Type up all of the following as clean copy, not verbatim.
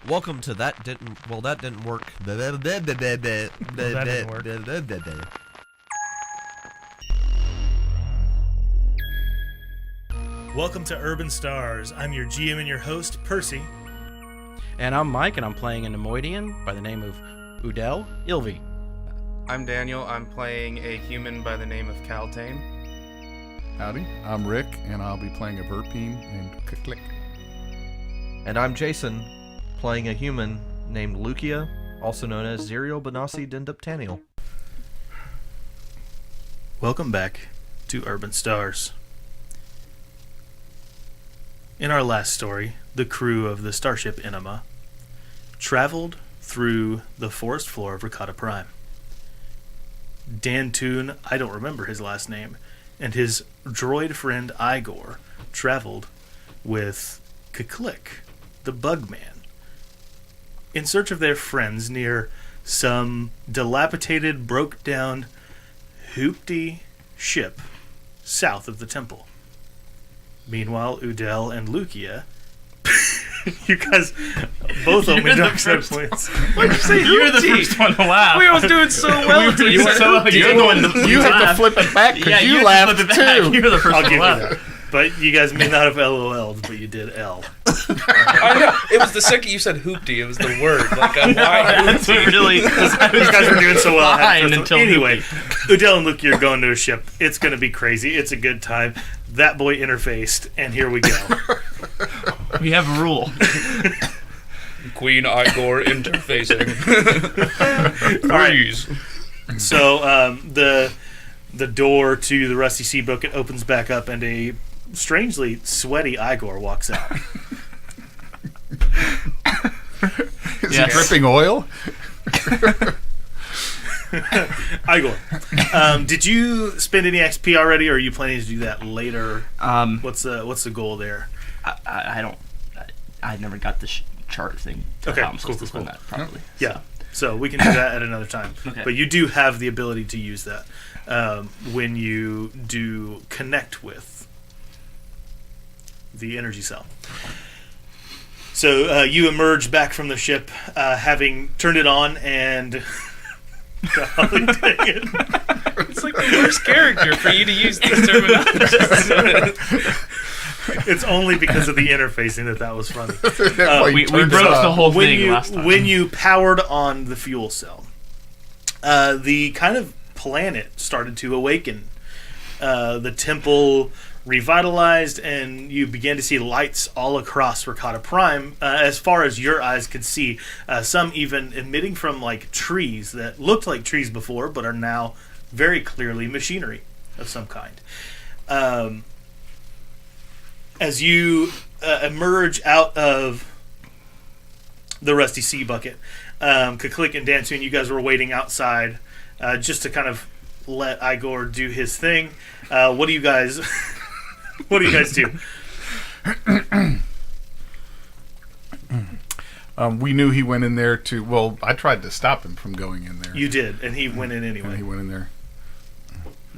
Welcome to That Didn't work. That didn't work. Welcome to Urban Stars. I'm your GM and your host, Percy. And I'm Mike, and I'm playing a Nemoidian by the name of Udel Ilvi. I'm Daniel. I'm playing a human by the name of Caltane. Howdy, I'm Rick, and I'll be playing a Verpine named Kaklik. And I'm Jason, playing a human named Lukia, also known as Zerial Benassi Dinduptaniel. Welcome back to Urban Stars. In our last story, the crew of the starship Enema traveled through the forest floor of Rakata Prime. Dantoon, I don't remember his last name, and his droid friend Igor traveled with Kaklik, the Bugman, in search of their friends near some dilapidated, broke-down EotE ship south of the temple. Meanwhile, Udel and Lukia, you guys both owe me dark side points. Why'd you say You're the first one to laugh. We was doing so well. You have to flip it back because you laughed too. You're the first I'll one give to you laugh. that. But you guys may not have LOL'd, but you did L. I know. It was the second you said hoopty. It was the word. Like, why hoopty? Really, You guys were doing so well. I had Fine, to- until anyway, Udel and Lukia are going to a ship. It's going to be crazy. It's a good time. That boy interfaced, and here we go. we have a rule. Queen Igor interfacing. All right. Please. So the door to the Rusty Sea Bucket opens back up, and a strangely sweaty Igor walks out. Is he dripping oil? Igor, did you spend any XP already, or are you planning to do that later? What's the goal there? I don't. I never got the chart thing. Okay, how I'm supposed cool, to spend cool. that properly. Yeah, so we can do that at another time. Okay. But you do have the ability to use that when you do connect with the energy cell. So you emerge back from the ship, having turned it on, and golly dang it. It's like the worst character for you to use these terminologies. It's only because of the interfacing that was funny. We broke the whole when thing you, last time. When you powered on the fuel cell, the kind of planet started to awaken. The temple revitalized, and you began to see lights all across Rakata Prime, as far as your eyes could see. Some even emitting from like trees that looked like trees before, but are now very clearly machinery of some kind. As you emerge out of the Rusty Sea Bucket, Kaklik and Dantoon, you guys were waiting outside just to kind of let Igor do his thing. What do you guys what do you guys do? We knew he went in there to. Well, I tried to stop him from going in there. You did, and he went in and anyway. he went in there.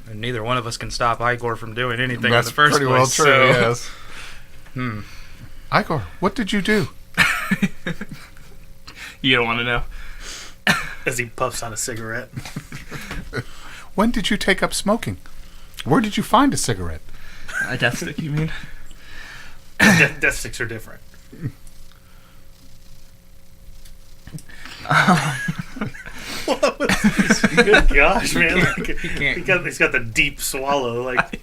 And neither one of us can stop Igor from doing anything That's in the first pretty place. well true. So. Yes. Igor, what did you do? You don't want to know. As he puffs on a cigarette. When did you take up smoking? Where did you find a cigarette? A death stick, you mean? Death sticks are different. What was this? Good gosh, man! Like, he's got the deep swallow. Like,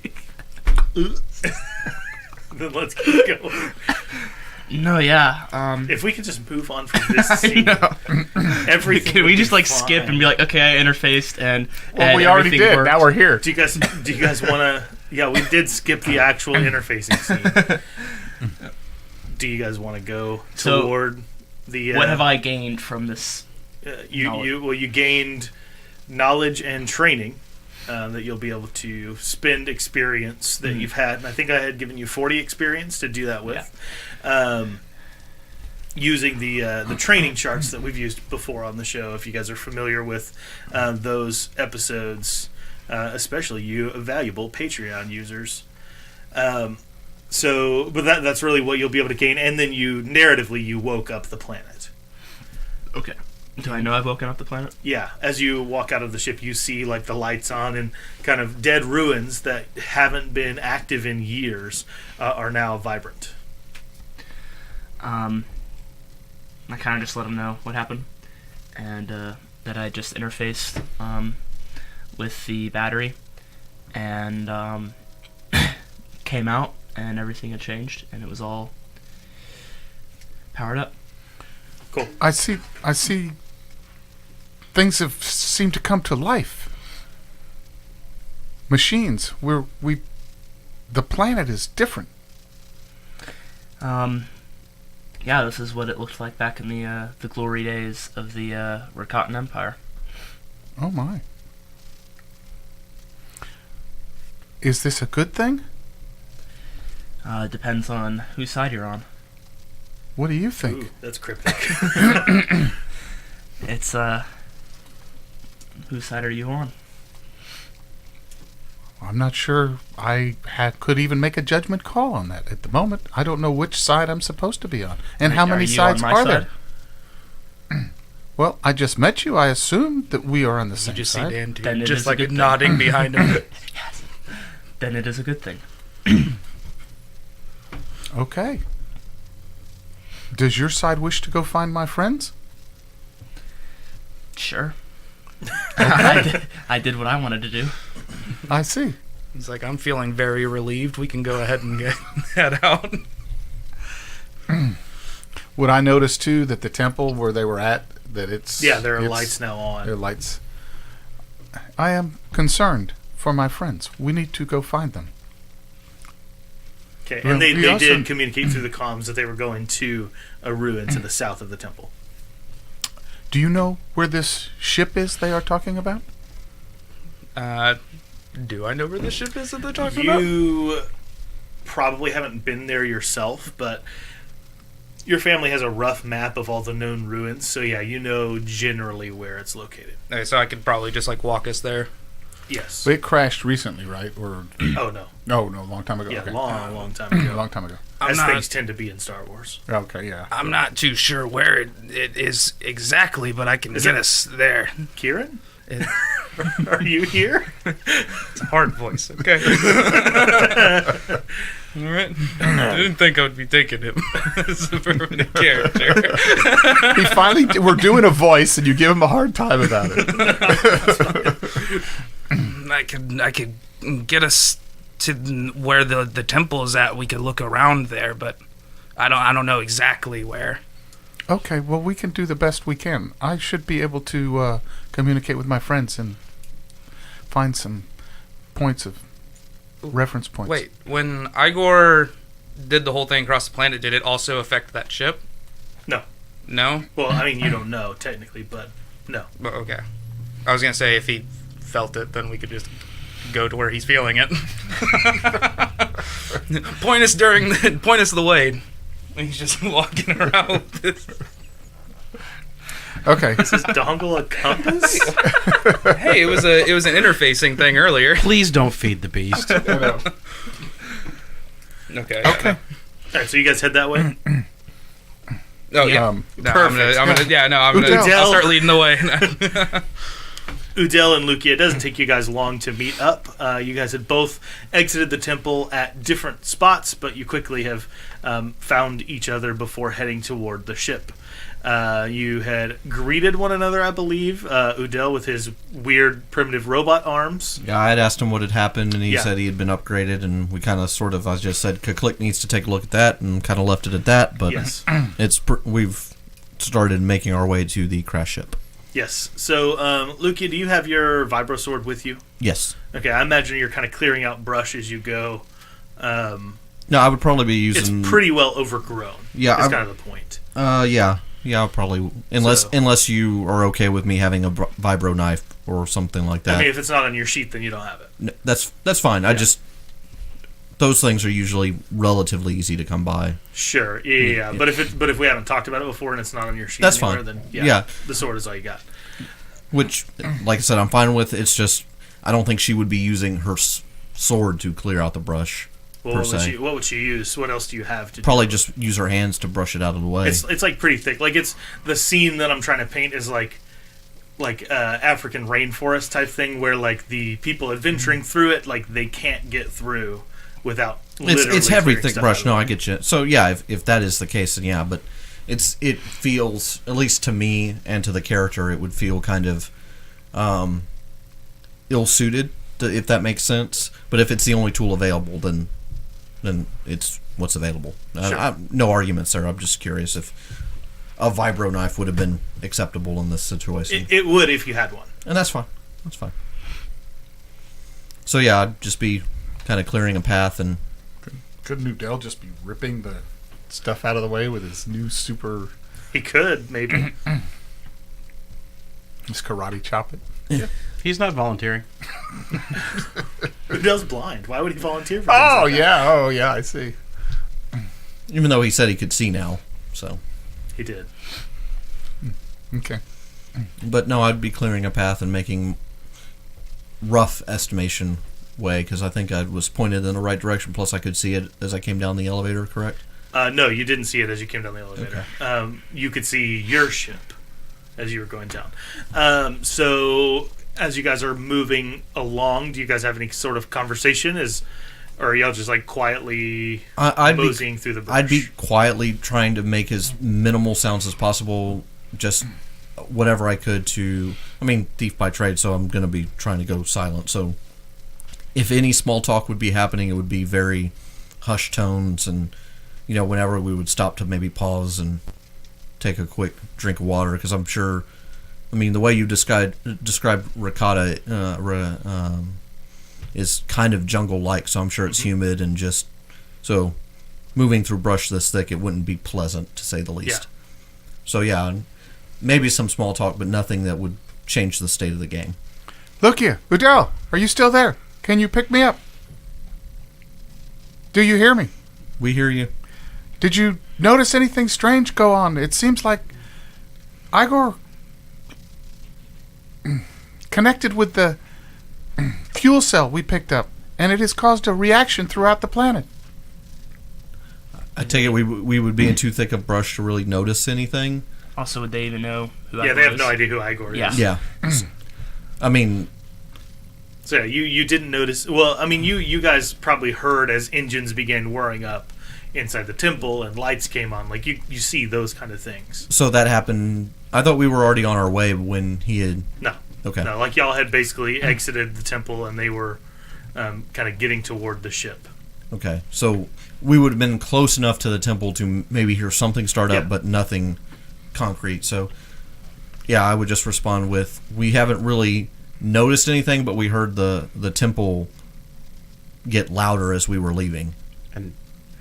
then let's keep going. No, yeah. If we could just move on from this scene, everything. Can would we just be like skip fine. and be like, okay, I interfaced and Well, we already everything did. worked. Now we're here. Do you guys want to? Yeah, we did skip the actual interfacing scene. Do you guys want to go So, toward the? What have I gained from this? You gained knowledge and training that you'll be able to spend experience that you've had. And I think I had given you 40 experience to do that with. Using the training charts that we've used before on the show. If you guys are familiar with those episodes, especially you valuable Patreon users. But that's really what you'll be able to gain. And then narratively, you woke up the planet. Okay. Do I know I've woken up the planet? Yeah, as you walk out of the ship, you see like the lights on and kind of dead ruins that haven't been active in years are now vibrant. I kind of just let them know what happened, and that I just interfaced with the battery, and came out, and everything had changed, and it was all powered up. Cool. I see. Things have seemed to come to life. Machines. The planet is different. Yeah, this is what it looked like back in the glory days of the Rakatan Empire. Oh my. Is this a good thing? It depends on whose side you're on. What do you think? Ooh, that's cryptic. It's, whose side are you on? I'm not sure I could even make a judgment call on that at the moment. I don't know which side I'm supposed to be on. And how many sides are there? Well, I just met you. I assume that we are on the You same just see side. Dan Then it just is a like good thing. nodding behind him. Yes. Then it is a good thing. Okay. Does your side wish to go find my friends? Sure. I did what I wanted to do. I see. He's like, I'm feeling very relieved. We can go ahead and head out. Would I notice too that the temple where they were at, that there are lights now on. There are lights. I am concerned for my friends. We need to go find them. Okay, Well, and they we also- did communicate through the comms that they were going to a ruin to the south of the temple. Do you know where this ship is they are talking about? Do I know where the ship is that they're talking about? You probably haven't been there yourself, but your family has a rough map of all the known ruins, so yeah, you know generally where it's located. Okay, so I could probably just like walk us there. Yes. It crashed recently, right? Or Oh, no. no, a long time ago. Yeah, okay. long time A ago. long time ago. As not- things tend to be in Star Wars. Okay, yeah. I'm not too sure where it is exactly, but I can Is get it- us there. Kieran? It- Are you here? It's a hard voice, okay? Alright. I didn't think I would be taking him as a permanent character. He finally, we're doing a voice and you give him a hard time about it. I could get us to where the temple is at. We could look around there, but I don't know exactly where. Okay, well, we can do the best we can. I should be able to communicate with my friends and find some points of reference points. Wait, when Igor did the whole thing across the planet, did it also affect that ship? No. No? Well, I mean, you don't know, technically, but no. But okay. I was gonna say if he felt it, then we could just go to where he's feeling it. Point us the way. And he's just walking around with this. Okay. Is dongle a compass? Hey, it was an interfacing thing earlier. Please don't feed the beast. Okay. Okay. All right, so you guys head that way? Oh yeah. No, I'm gonna. Udel. I'll start leading the way. Udel and Lukia, it doesn't take you guys long to meet up. You guys had both exited the temple at different spots, but you quickly have found each other before heading toward the ship. You had greeted one another, I believe. Udel with his weird primitive robot arms. Yeah, I had asked him what had happened, and he Yeah. said he had been upgraded, and we kind of I just said, Click needs to take a look at that, and kind of left it at that, but Yes. we've started making our way to the crash ship. Yes. So, Lukia, do you have your vibro sword with you? Yes. Okay, I imagine you're kind of clearing out brush as you go. No, I would probably be using... It's pretty well overgrown. Yeah, That's I'm- kind of the point. Yeah, I'll probably... Unless So- unless you are okay with me having a vibro knife or something like that. I mean, if it's not on your sheet, then you don't have it. That's fine. I just... Those things are usually relatively easy to come by. Sure, yeah. But if we haven't talked about it before and it's not on your sheet That's anywhere, fine. then Yeah. the sword is all you got. Which, like I said, I'm fine with. It's just... I don't think she would be using her sword to clear out the brush. Well, per what se. would she use? What else do you have to Probably do? just use her hands to brush it out of the way. It's like pretty thick. Like it's the scene that I'm trying to paint is like African rainforest type thing where like the people adventuring through it, like they can't get through without literally It's heavy, clearing thick stuff brush. out of the No, way. I get you. So yeah, if that is the case, then yeah. But it feels, at least to me and to the character, it would feel kind of ill-suited, if that makes sense. But if it's the only tool available, then it's what's available. Sure. No arguments there. I'm just curious if a vibro knife would have been acceptable in this situation. It would if you had one. And that's fine. That's fine. So yeah, I'd just be kind of clearing a path, and Couldn't Udel just be ripping the stuff out of the way with his new super... He could maybe. Just karate chop it? He's not volunteering. Udel's blind. Why would he volunteer for? Oh, things like that? yeah, I see. even though he said he could see now, so. He did. Okay. But no, I'd be clearing a path and making rough estimation way, because I think I was pointed in the right direction, plus I could see it as I came down the elevator, correct? No, you didn't see it as you came down the elevator. You could see your ship as you were going down. So as you guys are moving along, do you guys have any sort of conversation? Or are y'all just like quietly moseying through the brush? I'd be quietly trying to make as minimal sounds as possible, just whatever I could to... I mean, thief by trade, so I'm going to be trying to go silent. So if any small talk would be happening, it would be very hushed tones, and, you know, whenever we would stop to maybe pause and take a quick drink of water, because I'm sure... I mean, the way you described Rakata is kind of jungle-like, so I'm sure it's humid and just... So moving through brush this thick, it wouldn't be pleasant, to say the least. Yeah. So yeah, maybe some small talk, but nothing that would change the state of the game. Look here, Udel, are you still there? Can you pick me up? Do you hear me? We hear you. Did you notice anything strange go on? It seems like Igor connected with the fuel cell we picked up, and it has caused a reaction throughout the planet. I take it we would be in too thick of brush to really notice anything. Also, would they even know who Yeah, Igor they have is? no idea who Igor is. Yeah. Yeah. I mean, So yeah, you didn't notice. Well, I mean, you guys probably heard as engines began whirring up inside the temple and lights came on. Like you see those kind of things. so that happened... I thought we were already on our way when he had... No. Okay. No, like y'all had basically exited the temple and they were kind of getting toward the ship. Okay. So we would have been close enough to the temple to maybe hear something start up, Yeah. but nothing concrete. So, yeah, I would just respond with, we haven't really noticed anything, but we heard the temple get louder as we were leaving. And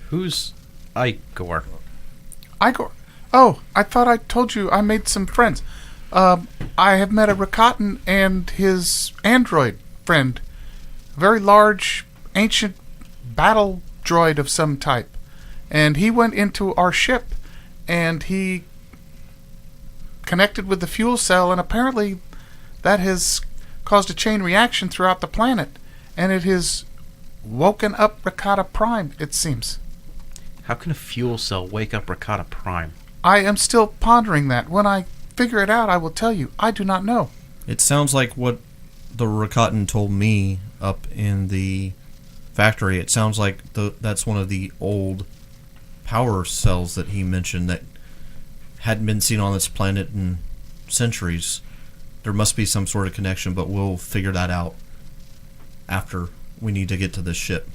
who's Igor? Igor. Oh, I thought I told you I made some friends. I have met a Rakatan and his android friend. A very large, ancient battle droid of some type. And he went into our ship, and he connected with the fuel cell, and apparently that has caused a chain reaction throughout the planet. And it has woken up Rakata Prime, it seems. How can a fuel cell wake up Rakata Prime? I am still pondering that. When I figure it out, I will tell you. I do not know. It sounds like what the Rakatan told me up in the factory. It sounds like that's one of the old power cells that he mentioned that hadn't been seen on this planet in centuries. There must be some sort of connection, but we'll figure that out after we need to get to this ship.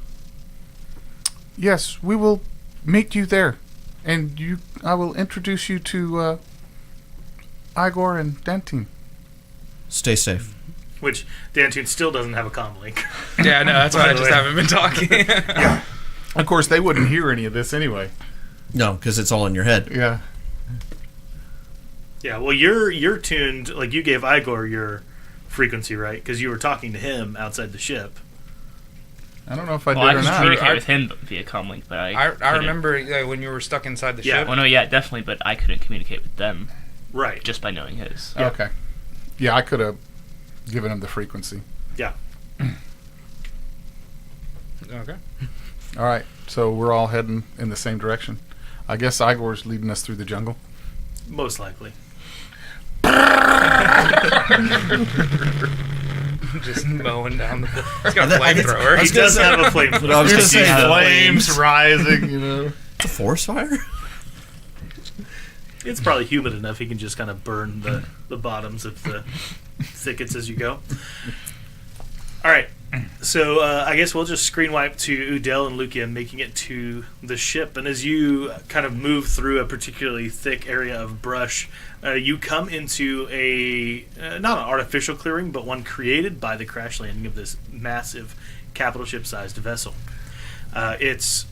Yes, we will meet you there. And I will introduce you to Igor and Dantine. Stay safe. Which Dantune still doesn't have a comm link. Yeah, no, that's why I By the just way. haven't been talking. Of course, they wouldn't hear any of this anyway. No, because it's all in your head. Yeah. Yeah, well, you're tuned. Like you gave Igor your frequency, right? Because you were talking to him outside the ship. I don't know if I Well, I did or can not. communicate with him via comlink, but I I couldn't- remember when you were stuck inside the Yeah. ship. Well, no, yeah, definitely, but I couldn't communicate with them Right. just by knowing his. Yeah. Okay. Yeah, I could have given him the frequency. Yeah. Okay. All right, so we're all heading in the same direction. I guess Igor's leading us through the jungle. Most likely. Just mowing down the. He's got a flamethrower. He does have a flamethrower. But I was going to say Flames rising, you know. It's a forest fire. It's probably humid enough he can just kind of burn the bottoms of the thickets as you go. All right. So I guess we'll just screen wipe to Udel and Lukia making it to the ship. And as you kind of move through a particularly thick area of brush, you come into not an artificial clearing, but one created by the crash landing of this massive capital ship-sized vessel. Its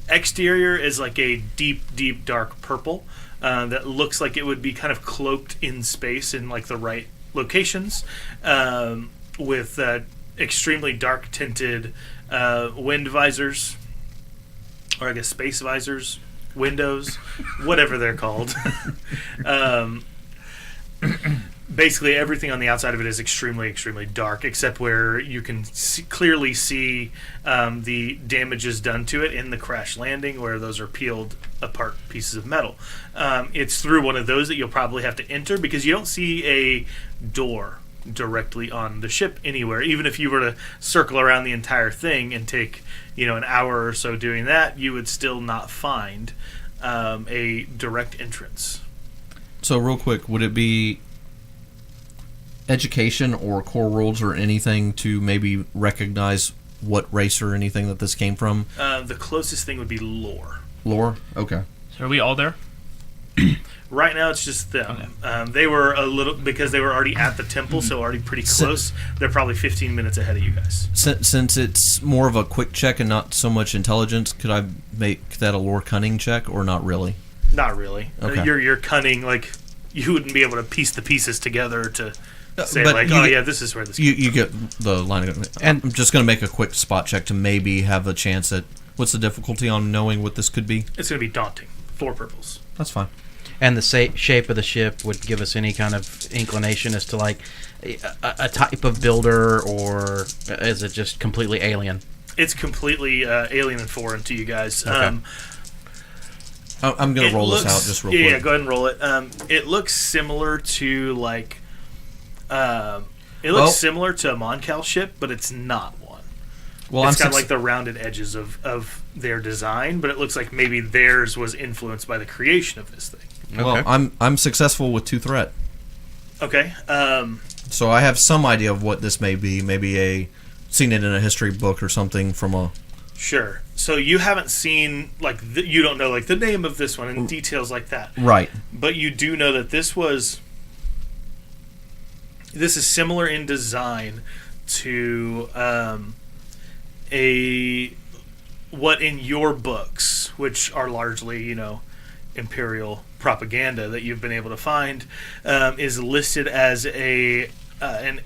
exterior is like a deep, deep, dark purple that looks like it would be kind of cloaked in space in like the right locations with extremely dark tinted wind visors, or I guess space visors, windows, whatever they're called. Basically, everything on the outside of it is extremely, extremely dark, except where you can clearly see the damages done to it in the crash landing, where those are peeled apart pieces of metal. It's through one of those that you'll probably have to enter, because you don't see a door directly on the ship anywhere. Even if you were to circle around the entire thing and take an hour or so doing that, you would still not find a direct entrance. So real quick, would it be education or core rules or anything to maybe recognize what race or anything that this came from? The closest thing would be lore. Lore? Okay. So are we all there? Right now, it's just them. Okay. They were because they were already at the temple, so already pretty close. They're probably 15 minutes ahead of you guys. Since it's more of a quick check and not so much intelligence, could I make that a lore cunning check, or not really? Not really. Okay. You're cunning, like, you wouldn't be able to piece the pieces together to say, but like, yeah, this is where this you get the line of... And I'm just going to make a quick spot check to maybe have a chance at... What's the difficulty on knowing what this could be? It's going to be daunting. 4 purples. That's fine. And the shape of the ship would give us any kind of inclination as to like a type of builder, or is it just completely alien? It's completely alien and foreign to you guys. Okay. I'm going to roll this out just real quick. Yeah, go ahead and roll it. It looks similar to like similar to a Moncal ship, but it's not one. Well, it's got like the rounded edges of their design, but it looks like maybe theirs was influenced by the creation of this thing. Well, Okay. I'm successful with 2 threat. Okay. So I have some idea of what this may be. Maybe seen it in a history book or something from a... Sure. So you haven't seen, like, you don't know, like, the name of this one and details like that. Right. But you do know that this is similar in design to what in your books, which are largely, Imperial propaganda that you've been able to find, is listed as an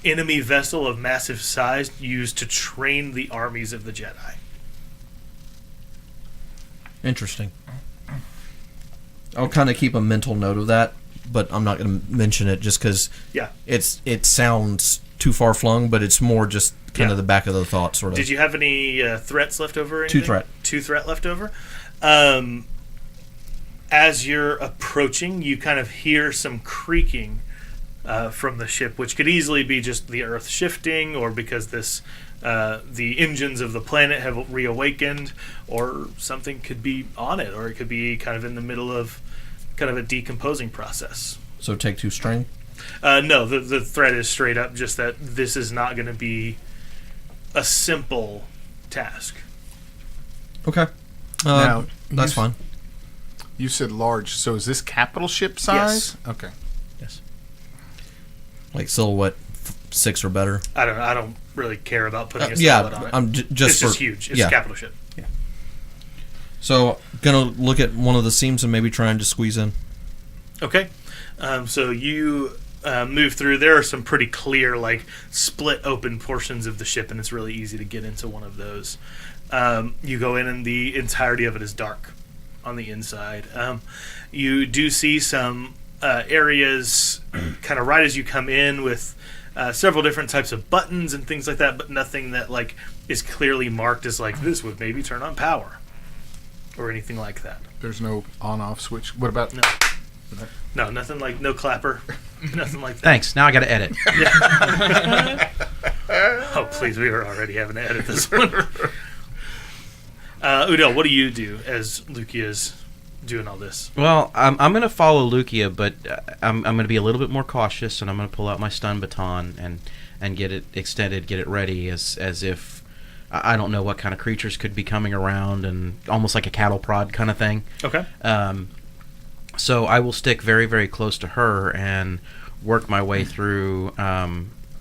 enemy vessel of massive size used to train the armies of the Jedi. Interesting. I'll kind of keep a mental note of that, but I'm not going to mention it just because it sounds too far flung, but it's more just kind of the back of the thought, sort of. Did you have any threats left over? Or anything? 2 threat. 2 threat left over. As you're approaching, you kind of hear some creaking from the ship, which could easily be just the Earth shifting, or because the engines of the planet have reawakened, or something could be on it, or it could be kind of in the middle of kind of a decomposing process. So take 2 strain? No, the threat is straight up just that this is not going to be a simple task. Okay. Now, that's fine. You said large, so is this capital ship size? Yes. Okay. Yes. Like silhouette 6 or better? I don't really care about putting a silhouette on it. I'm just it's just huge. It's a capital ship. Yeah. So, gonna look at one of the seams and maybe trying to squeeze in. Okay. So you move through. There are some pretty clear, like, split open portions of the ship, and it's really easy to get into one of those. You go in, and the entirety of it is dark on the inside. You do see some areas kind of right as you come in with several different types of buttons and things like that, but nothing that like is clearly marked as like this would maybe turn on power or anything like that. There's no on-off switch. What about... No, nothing like no clapper, nothing like that. Thanks. Now I got to edit. Oh, please, we were already having to edit this one. Udel, what do you do as Lukia's doing all this? Well, I'm going to follow Lukia, but I'm going to be a little bit more cautious, and I'm going to pull out my stun baton and get it extended, get it ready as if I don't know what kind of creatures could be coming around, and almost like a cattle prod kind of thing. Okay. So I will stick very, very close to her and work my way through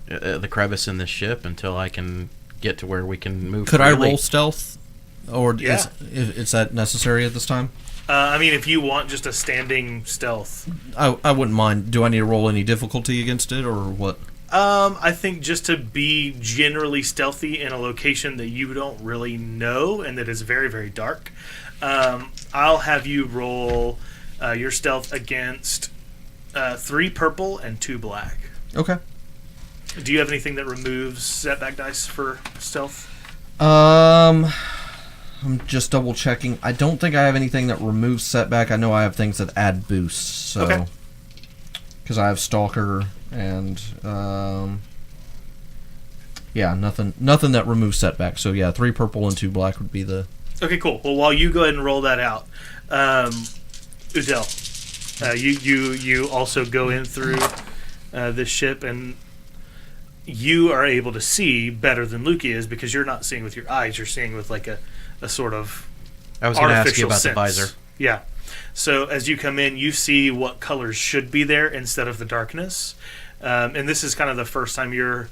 the crevice in this ship until I can get to where we can move. Could freely. I roll stealth, or is that necessary at this time? I mean, if you want just a standing stealth, I wouldn't mind. Do I need to roll any difficulty against it, or what? I think just to be generally stealthy in a location that you don't really know and that is very, very dark, I'll have you roll your stealth against 3 purple and 2 black. Okay. Do you have anything that removes setback dice for stealth? I'm just double checking. I don't think I have anything that removes setback. I know I have things that add boosts. So, okay. Because I have stalker and nothing that removes setback. So yeah, 3 purple and 2 black would be the. Okay, cool. Well, while you go ahead and roll that out, Udel, you also go in through this ship, and you are able to see better than Luki is because you're not seeing with your eyes. You're seeing with like a sort of I was going to ask you artificial about sense. the visor. Yeah. So as you come in, you see what colors should be there instead of the darkness. And this is kind of the first time you're...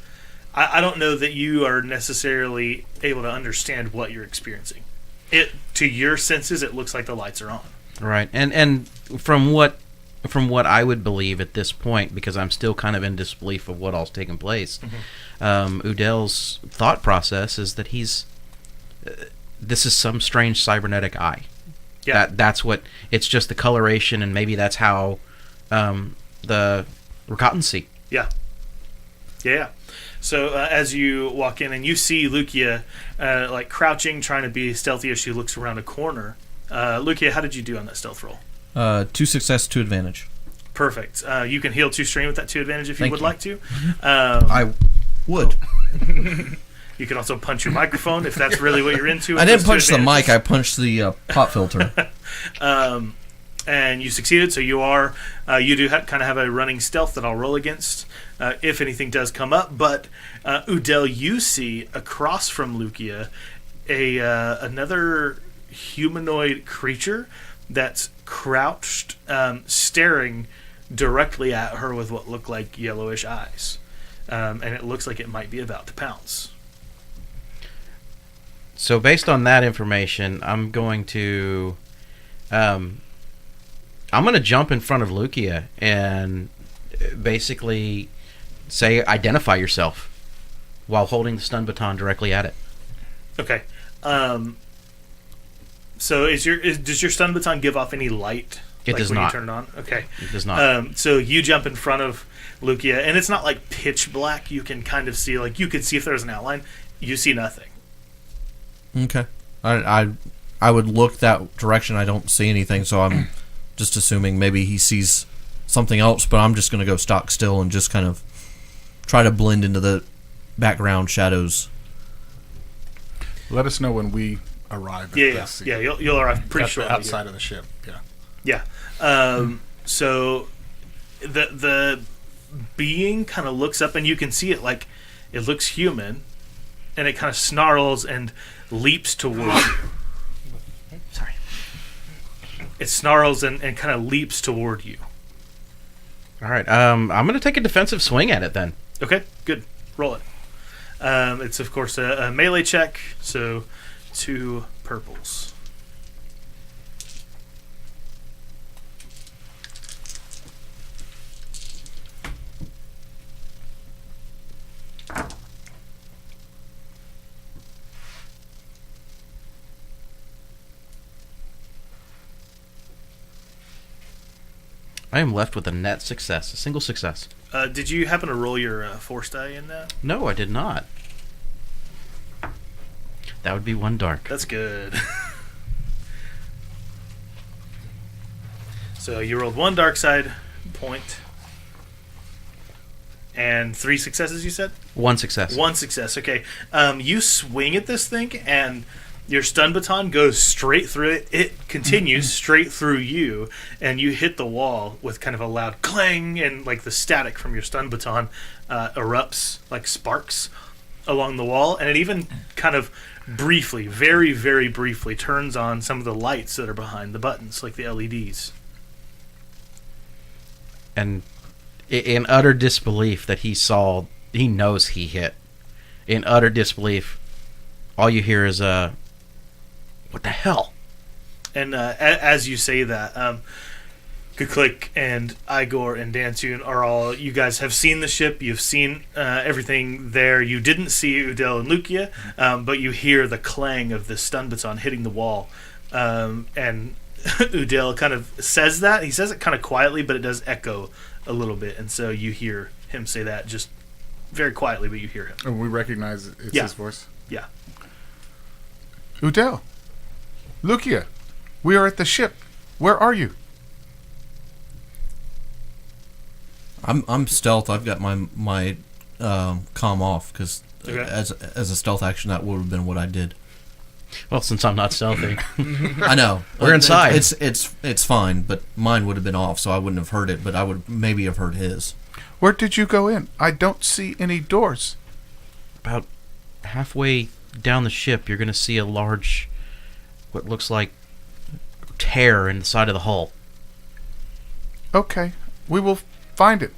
I don't know that you are necessarily able to understand what you're experiencing. To your senses, it looks like the lights are on. Right, and from what I would believe at this point, because I'm still kind of in disbelief of what all's taken place, Udel's thought process is that this is some strange cybernetic eye. Yeah. That's what it's just the coloration, and maybe that's how the Rakatan see. Yeah. So as you walk in and you see Lukia like crouching, trying to be stealthy as she looks around a corner. Lukia, how did you do on that stealth roll? 2 success, 2 advantage. Perfect. You can heal 2 strain with that 2 advantage if you Thank would you. like to. I would. You can also punch your microphone if that's really what you're into. I with didn't those 2 punch the advantages. mic. I punched the pop filter. And you succeeded, so you do kind of have a running stealth that I'll roll against if anything does come up. But Udel, you see across from Lukia another humanoid creature that's crouched, staring directly at her with what look like yellowish eyes, and it looks like it might be about to pounce. So based on that information, I'm going to jump in front of Lukia and basically say, identify yourself, while holding the stun baton directly at it. Okay. So does your stun baton give off any light? It like does when not. You turn it on? Okay. It does not. So you jump in front of Lukia, and it's not like pitch black. You can kind of see, like, you could see if there's an outline. You see nothing. Okay. I would look that direction. I don't see anything, so I'm just assuming maybe he sees something else, but I'm just going to go stock still and just kind of try to blend into the background shadows. Let us know when we arrive at Yeah. the scene. Yeah, you'll arrive pretty shortly. outside of the ship. Yeah. Yeah. So the being kind of looks up, and you can see it like it looks human, and it kind of snarls and leaps toward you. Sorry. It snarls and kind of leaps toward you. All right. I'm going to take a defensive swing at it then. Okay, good. Roll it. It's, of course, a melee check, so 2 purples. I am left with a net success, a single success. Did you happen to roll your force die in that? No, I did not. That would be 1 dark. That's good. So you rolled 1 dark side point. And 3 successes, you said? 1 success. 1 success, okay. You swing at this thing, and your stun baton goes straight through it. It continues straight through you, and you hit the wall with kind of a loud clang, and like the static from your stun baton erupts like sparks along the wall, and it even kind of briefly, very, very briefly, turns on some of the lights that are behind the buttons, like the LEDs. And in utter disbelief that he knows he hit. In utter disbelief, all you hear is what the hell? And as you say that, Kuklik and Igor and Dantoon are all, you guys have seen the ship, you've seen everything there. You didn't see Udel and Lukia, but you hear the clang of the stun baton hitting the wall. And Udel kind of says that. He says it kind of quietly, but it does echo a little bit. And so you hear him say that just very quietly, but you hear him. And we recognize it's his voice. Yeah. Udel, Lukia, we are at the ship. Where are you? I'm stealth. I've got my comm off because as a stealth action that would have been what I did. Well, since I'm not stealthy. I know. We're inside. It's fine, but mine would have been off, so I wouldn't have heard it, but I would maybe have heard his. Where did you go in? I don't see any doors. About halfway down the ship, you're going to see a large, what looks like tear in the side of the hull. Okay, we will find it.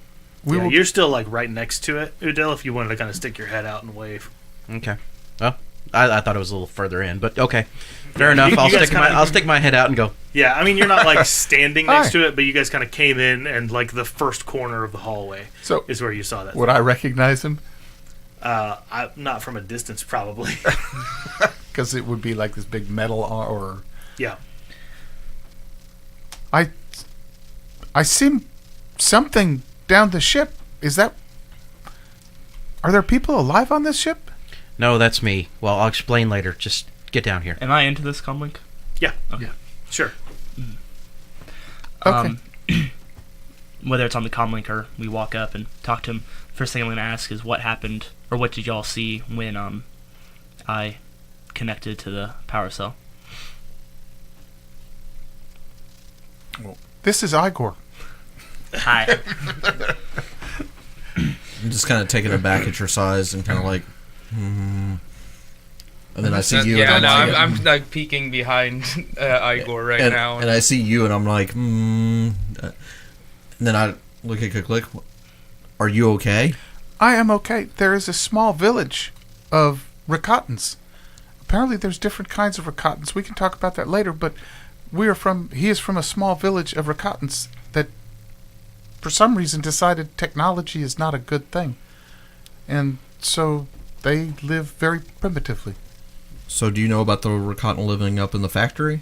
You're still like right next to it, Udel, if you wanted to kind of stick your head out and wave. Okay. Well, I thought it was a little further in, but okay. Fair enough. I'll stick my head out and go. Yeah, I mean, you're not like standing next to it, but you guys kind of came in, and like the first corner of the hallway is where you saw that. Would I recognize him? Not from a distance, probably. Because it would be like this big metal or... Yeah. I see something down the ship. Is that... Are there people alive on this ship? No, that's me. Well, I'll explain later. Just get down here. Am I into this comlink? Yeah. Okay. Yeah. Sure. Okay. Whether it's on the comlink or we walk up and talk to him, first thing I'm going to ask is what happened, or what did y'all see when I connected to the power cell? Well, this is Igor. Hi. I'm just kind of taken aback at your size and kind of like, And then I see you. Yeah, and no, I'm like, I'm like peeking behind Igor right now. And I see you, and I'm like, And then I look at Kuklik. Are you okay? I am okay. There is a small village of Rakatans. Apparently there's different kinds of Rakatans. We can talk about that later, but he is from a small village of Rakatans that for some reason decided technology is not a good thing. And so they live very primitively. So do you know about the Rakatan living up in the factory?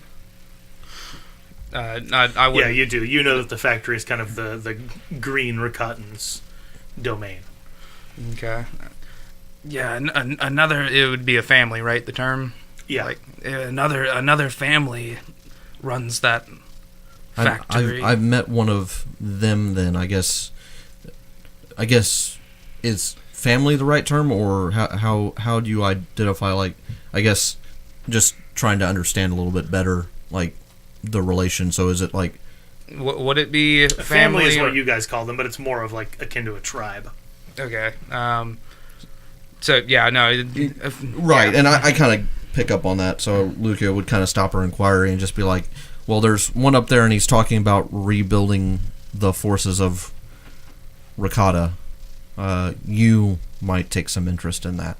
I would. Yeah, you do. You know that the factory is kind of the green Rakatans' domain. Okay. Yeah, another. It would be a family, right? The term. Yeah. Like another family runs that factory. I've met one of them. Then I guess is family the right term, or how do you identify? Like, I guess just trying to understand a little bit better, like the relation. So is it like? Would it be A family is or- what you guys call them, but it's more of like akin to a tribe. Okay. So yeah, no. Right, yeah. and I kind of pick up on that. So Luca would kind of stop her inquiry and just be like, "Well, there's one up there, and he's talking about rebuilding the forces of Rakata. You might take some interest in that."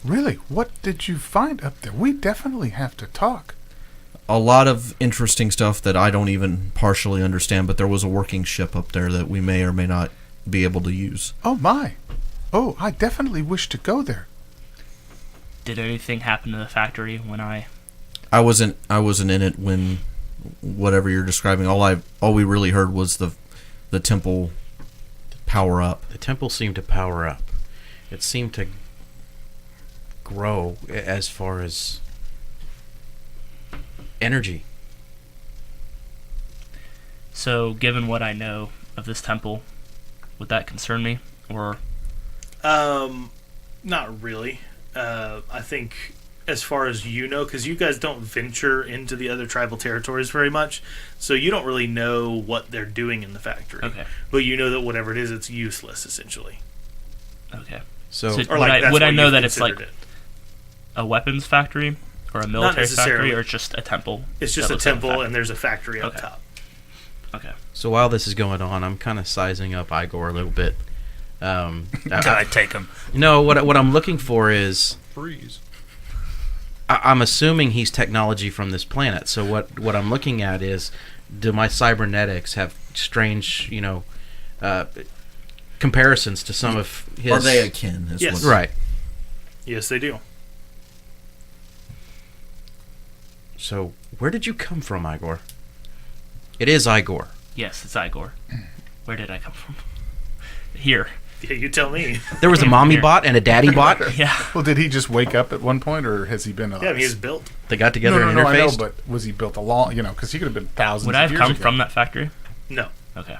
Really? What did you find up there? We definitely have to talk. A lot of interesting stuff that I don't even partially understand, but there was a working ship up there that we may or may not be able to use. Oh my. Oh, I definitely wish to go there. Did anything happen to the factory when I I wasn't in it when whatever you're describing. All we really heard was the temple power up? The temple seemed to power up. It seemed to grow as far as energy. So, given what I know of this temple, would that concern me? Or Not really. I think as far as you know, because you guys don't venture into the other tribal territories very much, so you don't really know what they're doing in the factory. Okay. But you know that whatever it is, it's useless, essentially. Okay. So, So- Or like, that's would I what know you've that it's considered like it. a weapons factory or a military necessarily. factory, or just a temple? It's just that a looks like temple, factory? and there's a factory up Okay. top. Okay. so while this is going on, I'm kind of sizing up Igor a little bit. I take him. What I'm looking for is Freeze. I'm assuming he's technology from this planet. So what I'm looking at is, do my cybernetics have strange, comparisons to some of his? Are they akin? Is Yes. what- Right. Yes, they do. So where did you come from, Igor? It is Igor. Yes, it's Igor. Where did I come from? Here. Yeah, you tell me. There was a mommy Here. bot and a daddy bot. Yeah. Well, did he just wake up at one point, or has he been? Yeah, I mean, he's built. They got together no, and I know, interfaced. but was he built a long? Because he could have been thousands. Would I of have years come ago. from that factory? No, Okay.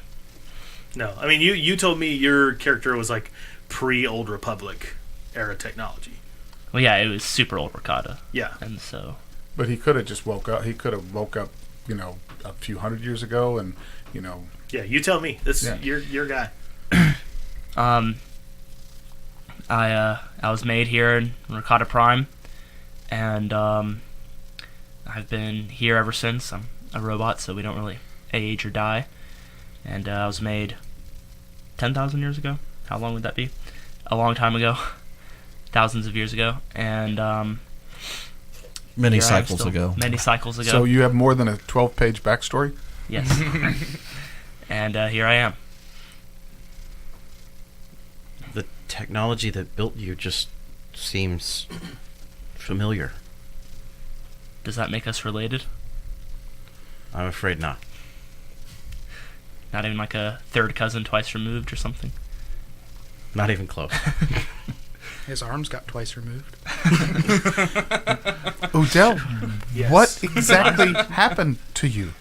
no. I mean, you told me your character was like pre-Old Republic era technology. Well, yeah, it was super old Rakata, Yeah. and so But he could have just woke up. He could have woke up, a few hundred years ago, and Yeah, you tell me. This Yeah. is your guy. I was made here in Rakata Prime, and I've been here ever since. I'm a robot, so we don't really age or die. And I was made 10,000 years ago. How long would that be? A long time ago. Thousands of years ago. And Many here I am cycles still. ago. Many cycles ago. so you have more than a 12-page backstory. Yes. And here I am. The technology that built you just seems familiar. Does that make us related? I'm afraid not. Not even like a third cousin twice removed or something? Not even close. His arms got twice removed. Udel, Yes. what exactly happened to you?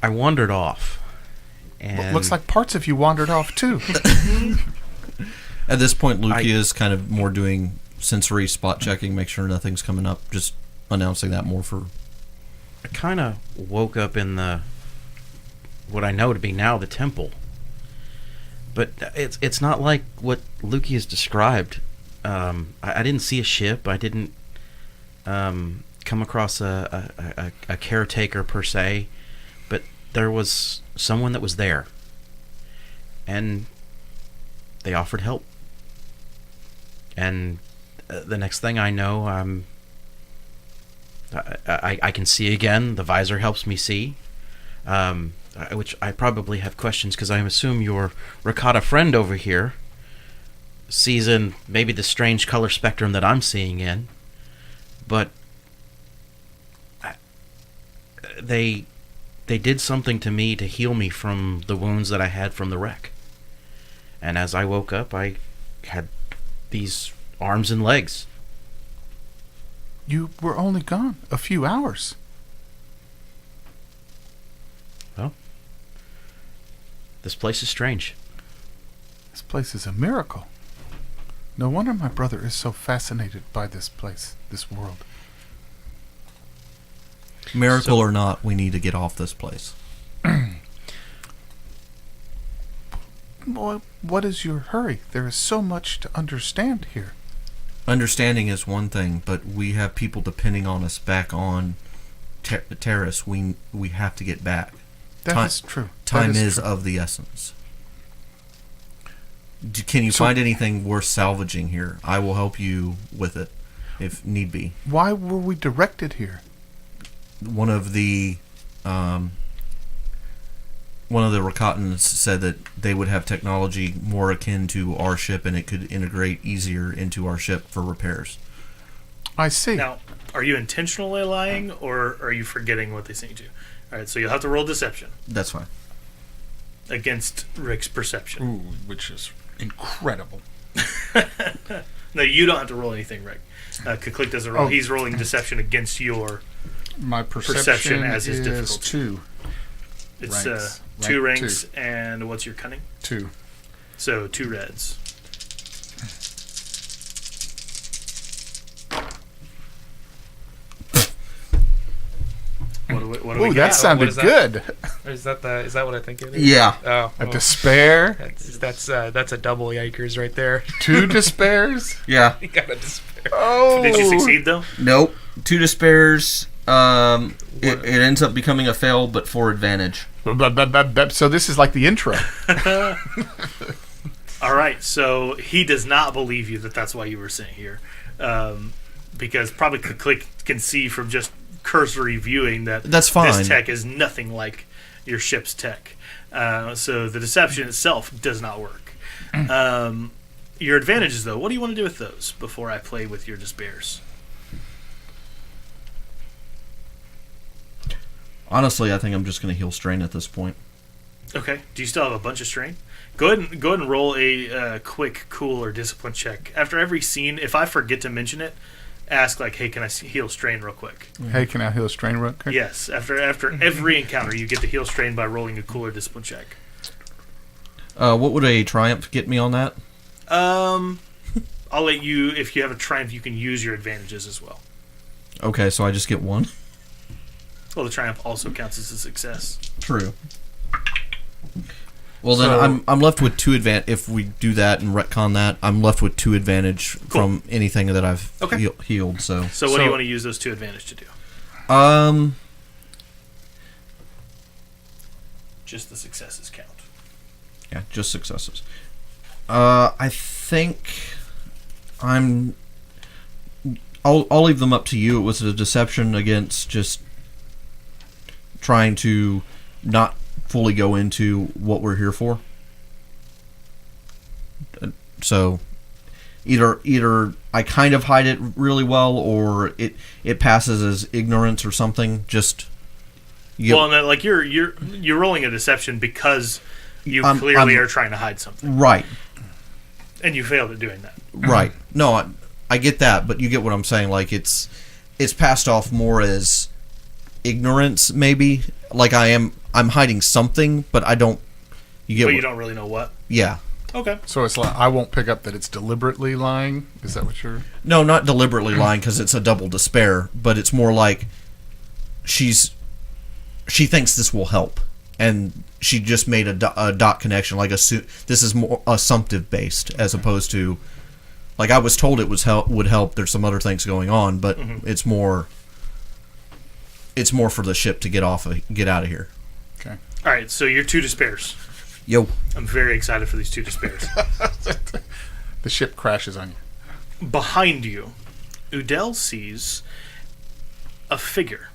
I wandered off. And Looks like parts of you wandered off too. At this point, Lukia I- is kind of more doing sensory spot checking, make sure nothing's coming up. Just announcing that more for. I kind of woke up in what I know to be now the temple. But it's not like what Luki has described. I didn't see a ship. I didn't come across a caretaker per se. But there was someone that was there. And they offered help. And the next thing I know, I can see again. The visor helps me see. Which I probably have questions because I assume your Rakata friend over here sees in maybe the strange color spectrum that I'm seeing in, but they did something to me to heal me from the wounds that I had from the wreck. And as I woke up, I had these arms and legs. You were only gone a few hours. Well, this place is strange. This place is a miracle. No wonder my brother is so fascinated by this place, this world. Miracle or not, we need to get off this place. Well, what is your hurry? There is so much to understand here. Understanding is one thing, but we have people depending on us back on Terrace. We have to get back. That is true. Time That is true. of the essence. Can you So- find anything worth salvaging here? I will help you with it, if need be. Why were we directed here? One of the Rakatans said that they would have technology more akin to our ship, and it could integrate easier into our ship for repairs. I see. Now, are you intentionally lying, or are you forgetting what they sent you to? All right, so you'll have to roll deception That's fine. against Rick's perception. Ooh, which is incredible. No, you don't have to roll anything, Rick. Kuklik doesn't roll. Oh. He's rolling deception against your. My perception as his is difficulty. 2. It's Ranks. two Rank ranks, 2. and what's your cunning? 2. So 2 reds. What do we Ooh, got? that sounded What is that? good. Is that what I think it is? Yeah. Oh, A well, despair. that's a double yikers right there. 2 despairs. Yeah. You got a despair. Oh. Did you succeed though? Nope. 2 despairs. It ends up becoming a fail, but for advantage. So this is like the intro. All right, so he does not believe you that's why you were sent here, because probably Kuklik can see from just cursory viewing that That's fine. this tech is nothing like your ship's tech. So the deception itself does not work. Your advantages, though, what do you want to do with those before I play with your despairs? Honestly, I think I'm just going to heal strain at this point. Okay. Do you still have a bunch of strain? Go ahead and roll a quick cool or discipline check after every scene. If I forget to mention it, ask like, "Hey, can I heal strain real quick?" Hey, can I heal strain real quick? Yes. After every encounter, you get to heal strain by rolling a cool or discipline check. What would a triumph get me on that? I'll let you. If you have a triumph, you can use your advantages as well. Okay, so I just get 1. Well, the triumph also counts as a success. True. Well, then So- I'm left with 2 advantage. If we do that and retcon that, I'm left with 2 advantage Cool. from anything that I've Okay. healed. So So what do you want to use those 2 advantage to do? Just the successes count. Yeah, just successes. I think I'll leave them up to you. It was a deception against just trying to not fully go into what we're here for. So either I kind of hide it really well, or it passes as ignorance or something. Just Well, and then, like you're rolling a deception because you clearly are trying to hide something, right. and you failed at doing that. Right. No, I get that, but you get what I'm saying. Like it's passed off more as ignorance, maybe. Like I'm hiding something, but I don't. You get. But what, you don't really know what. Yeah. Okay. So it's like I won't pick up that it's deliberately lying. Is that what you're? No, not deliberately lying because it's a double despair, but it's more like she thinks this will help, and she just made a dot connection. Like this is more assumptive based as opposed to. Like I was told it would help. There's some other things going on, but it's more for the ship to get out of here. Okay. All right. So you're 2 despairs. Yo, I'm very excited for these 2 despairs. The ship crashes on you. Behind you, Udel sees a figure,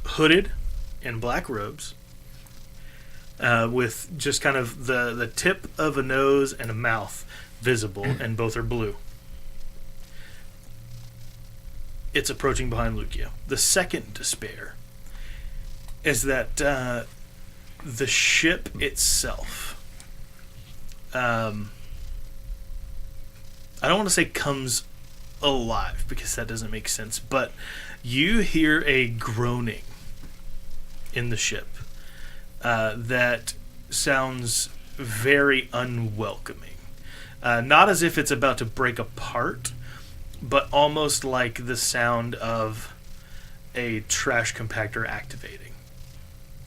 hooded in black robes, with just kind of the tip of a nose and a mouth visible, and both are blue. It's approaching behind Lucio. The second despair is that the ship itself, I don't want to say comes alive because that doesn't make sense, but you hear a groaning in the ship that sounds very unwelcoming. Not as if it's about to break apart, but almost like the sound of a trash compactor activating.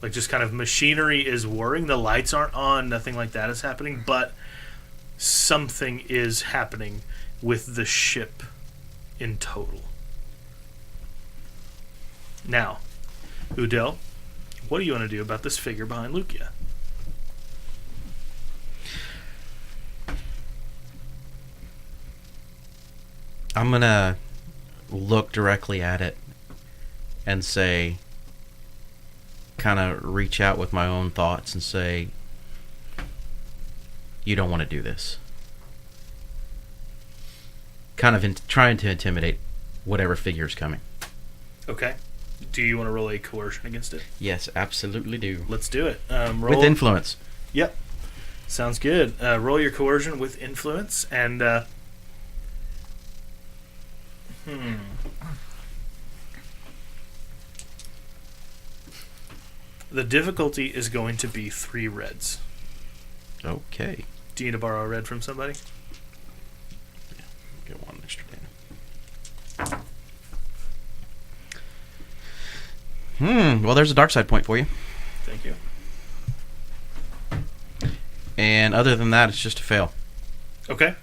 Like just kind of machinery is whirring. The lights aren't on. Nothing like that is happening. But something is happening with the ship in total. Now, Udel, what do you want to do about this figure behind Lucia? I'm gonna look directly at it and say, kind of reach out with my own thoughts and say, you don't want to do this. Kind of trying to intimidate whatever figure is coming. Okay. Do you want to roll a coercion against it? Yes, absolutely do. Let's do it. Roll. With influence. Yep. Sounds good. Roll your coercion with influence, and the difficulty is going to be 3 reds. Okay. Do you need to borrow a red from somebody? Get one extra data. Well, there's a dark side point for you. Thank you. And other than that, it's just a fail. Okay.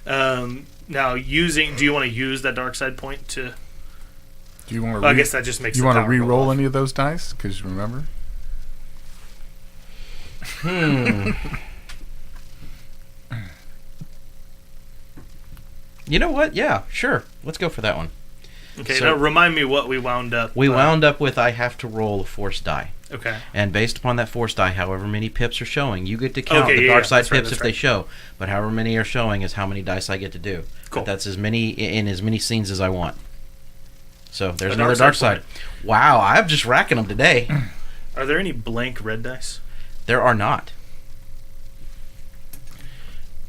Now, do you want to use that dark side point to? Do you want to? I guess that just makes. You want to re-roll any of those dice? Because remember. You know what? Yeah, sure. Let's go for that one. Okay, So- now remind me what we wound up. We wound up with I have to roll a force die. Okay. And based upon that force die, however many pips are showing, you get to count Okay, the yeah, dark yeah, side that's right, pips that's if they right. show. But however many are showing is how many dice I get to do. Cool. But that's as many in as many scenes as I want. So there's A another dark dark side side. Wow, I'm just racking them today. Are there any blank red dice? There are not.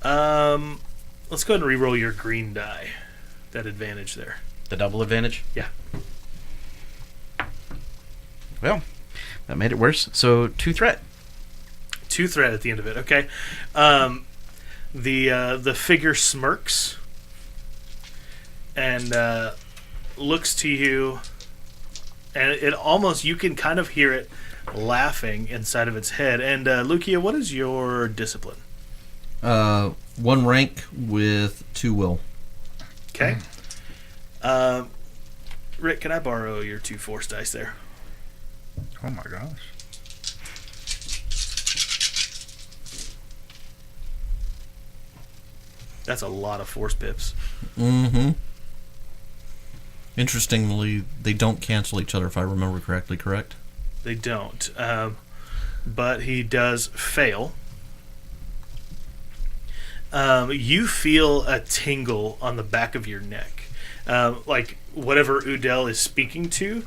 Let's go ahead and re-roll your green die. That advantage there. The double advantage? Yeah. Well, that made it worse. So 2 threat. 2 threat at the end of it. Okay. The figure smirks and looks to you, and it almost, you can kind of hear it laughing inside of its head. And Lukia, what is your discipline? 1 rank with 2 will. Okay. Rick, can I borrow your 2 force dice there? Oh my gosh. That's a lot of force pips. Mm-hmm. Interestingly, they don't cancel each other, if I remember correctly, correct? They don't. But he does fail. You feel a tingle on the back of your neck. Like whatever Udel is speaking to,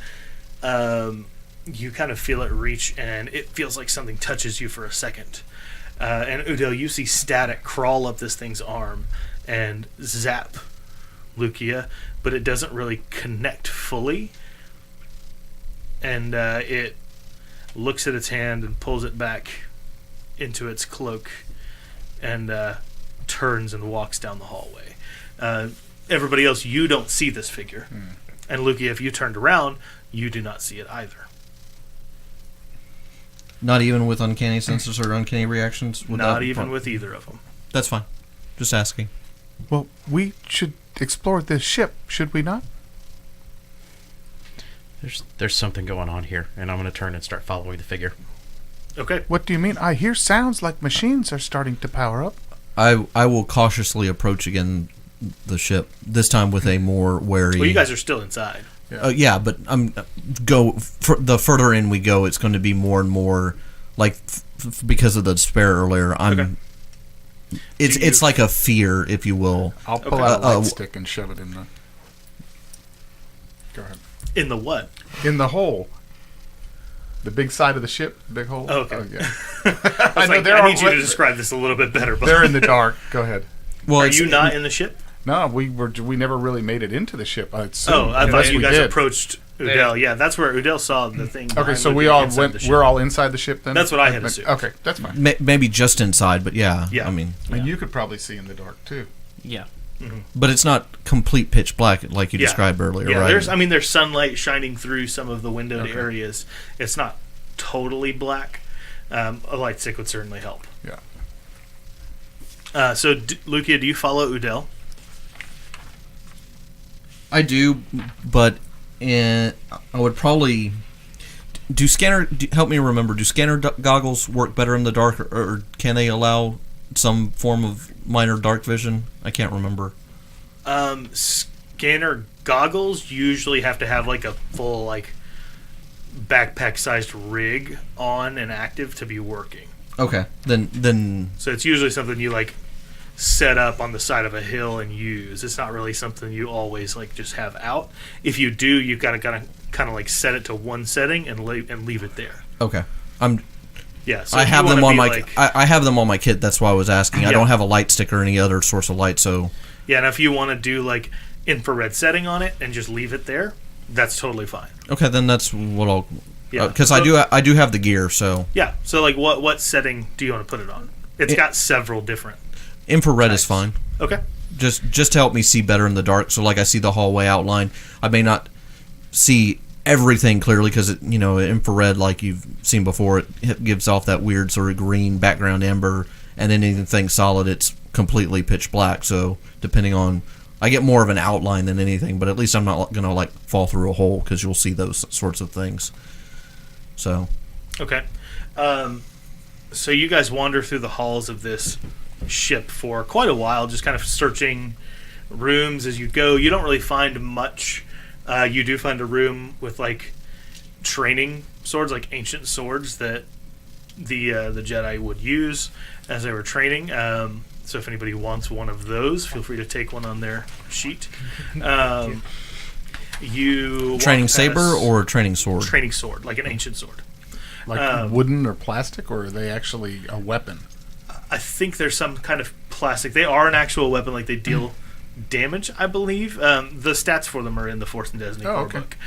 you kind of feel it reach, and it feels like something touches you for a second. And Udel, you see static crawl up this thing's arm and zap Lukia, but it doesn't really connect fully. And it looks at its hand and pulls it back into its cloak and turns and walks down the hallway. Everybody else, you don't see this figure. And Lukia, if you turned around, you do not see it either. Not even with uncanny senses or uncanny reactions? Not even with either of them. That's fine. Just asking. Well, we should explore this ship, should we not? There's something going on here, and I'm going to turn and start following the figure. Okay. What do you mean? I hear sounds like machines are starting to power up. I will cautiously approach again the ship, this time with a more wary... Well, you guys are still inside. Yeah, but the further in we go, it's going to be more and more like because of the despair earlier. Okay. It's like a fear, if you will. I'll pull Okay. out a light stick and shove it in the... Go ahead. In the what? In the hole. The big side of the ship, the big hole. Oh, okay. Oh, yeah. I need you to describe this a little bit better. But They're in the dark. Go ahead. Well, are you not in the ship? No, we never really made it into the ship. I I thought you guys approached Udel. Yeah, that's where Udel saw the thing. Okay, so behind we Lukia all inside went. the ship. We're all inside the ship then. That's what I had assumed. Okay, that's fine. maybe just inside, but yeah. Yeah. I mean, And you could probably see in the dark too. Yeah. but it's not complete pitch black like you Yeah. described earlier, Yeah, right? there's sunlight shining through some of the windowed Okay. areas. It's not totally black. A light stick would certainly help. Yeah. So, Lukia, do you follow Udel? I do, but I would probably help me remember. Do scanner goggles work better in the dark, or can they allow some form of minor dark vision? I can't remember. Scanner goggles usually have to have like a full backpack-sized rig on and active to be working. Okay, then So it's usually something you set up on the side of a hill and use. It's not really something you always like just have out. If you do, you've got to kind of like set it to one setting and leave it there. Okay. Yeah, so I if have you them wanna on be my like, I have them on my kit. That's why I was asking. I Yeah. don't have a light stick or any other source of light, so yeah, and if you want to do like infrared setting on it and just leave it there, that's totally fine. okay, then that's what I'll. Yeah. Because So- I do have the gear, so Yeah. So like, what setting do you want to put it on? It's got several different. infrared is Nice. fine. Okay. Just to help me see better in the dark. So like I see the hallway outline. I may not see everything clearly because infrared, like you've seen before, it gives off that weird sort of green background amber, and then anything solid, it's completely pitch black. So depending on, I get more of an outline than anything, but at least I'm not gonna like fall through a hole because you'll see those sorts of things. So Okay. So you guys wander through the halls of this ship for quite a while, just kind of searching rooms as you go. You don't really find much. You do find a room with like training swords, like ancient swords that the Jedi would use as they were training. So if anybody wants one of those, feel free to take one on their sheet. You training walk saber past- or training sword? training sword, like an ancient sword. Like wooden or plastic, or are they actually a weapon? I think there's some kind of plastic. They are an actual weapon, like they deal damage, I believe. The stats for them are in the Force and Destiny core okay. book.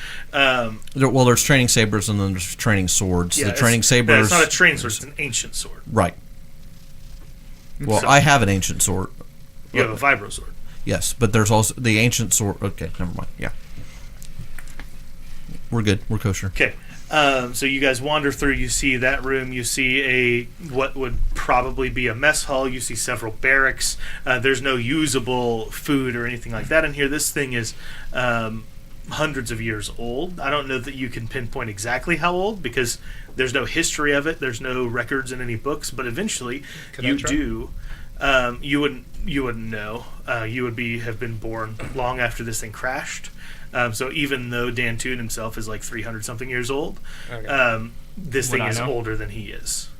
Well, there's training sabers and then there's training swords. Yeah, The training sabers. No, it's not a training sword, it's an ancient sword. Right. Well, So- I have an ancient sword. You have a vibro sword. Yes, but there's also the ancient sword. Okay, never mind. Yeah. We're good. We're kosher. Okay. So you guys wander through, you see that room, you see what would probably be a mess hall, you see several barracks. There's no usable food or anything like that in here. This thing is hundreds of years old. I don't know that you can pinpoint exactly how old because there's no history of it, there's no records in any books, but eventually you do. You wouldn't know. You would have been born long after this thing crashed. So even though Dan Toon himself is like 300 something years old, this Would thing I is know? older than he is.